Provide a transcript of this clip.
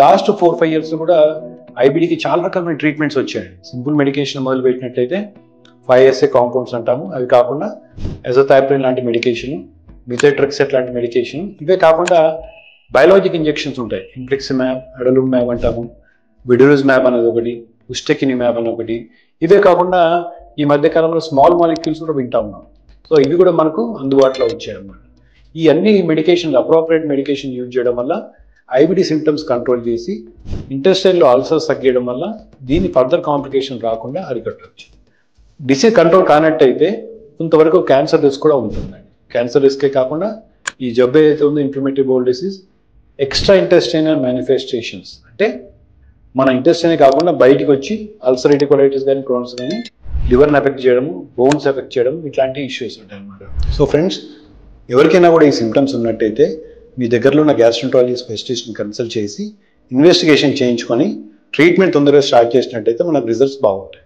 Last 4-5 years కూడా ఐబిడికి చాలా రకమైన ట్రీట్మెంట్స్ వచ్చాయి. సింపుల్ మెడికేషన్ మొదలు పెట్టినట్లయితే 5SA కాంపౌండ్స్ అంటాము, అవి కాకుండా ఎజోథైప్రిన్ లాంటి మెడికేషన్, మిథోట్రెక్సెట్ లాంటి మెడికేషన్, ఇవే కాకుండా బయోలాజిక్ ఇంజెక్షన్స్ ఉంటాయి. ఇంప్లిక్సిమాబ్, అడలుమ్యాబ్ అంటాము, విడురుజ్మాబ్ అనేది ఒకటి, ఉస్టెకినిమాబ్ అని ఒకటి. ఇవే కాకుండా ఈ మధ్యకాలంలో స్మాల్ మాలిక్యూల్స్ కూడా వింటా ఉన్నాం. సో ఇవి కూడా మనకు అందుబాటులో వచ్చాయి అన్నమాట. ఈ అన్ని మెడికేషన్లు అప్రోప్రియేట్ మెడికేషన్ యూజ్ చేయడం వల్ల ఐబిడి సిమ్టమ్స్ కంట్రోల్ చేసి ఇంటెస్టైన్లో అల్సర్స్ తగ్గడం వల్ల దీన్ని ఫర్దర్ కాంప్లికేషన్ రాకుండా అరికట్టవచ్చు. డిసీజ్ కంట్రోల్ కానట్టయితే కొంతవరకు క్యాన్సర్ రిస్క్ కూడా ఉంటుందండి. క్యాన్సర్ రిస్కే కాకుండా ఈ జబ్బు ఏదైతే ఉందో inflammatory bowl disease extra intestinal manifestations, అంటే మన ఇంటెస్టైన్ కాకుండా బయటికి వచ్చి అల్సరేటివ్ కొలైటిస్ కానీ, క్రోన్స్ కానీ, లివర్ని ఎఫెక్ట్ చేయడము, బోన్స్ ఎఫెక్ట్ చేయడం, ఇట్లాంటి ఇష్యూస్ ఉంటాయి అన్నమాట. సో ఫ్రెండ్స్, ఎవరికైనా కూడా ఈ సిమ్టమ్స్ ఉన్నట్టయితే మీ దగ్గరలో ఉన్న గ్యాస్ట్రోంటాలజీ స్పెషలిస్ట్ని కన్సల్ట్ చేసి ఇన్వెస్టిగేషన్ చేయించుకొని ట్రీట్మెంట్ తొందరగా స్టార్ట్ చేసినట్టయితే మనకు రిజల్ట్స్ బాగుంటాయి.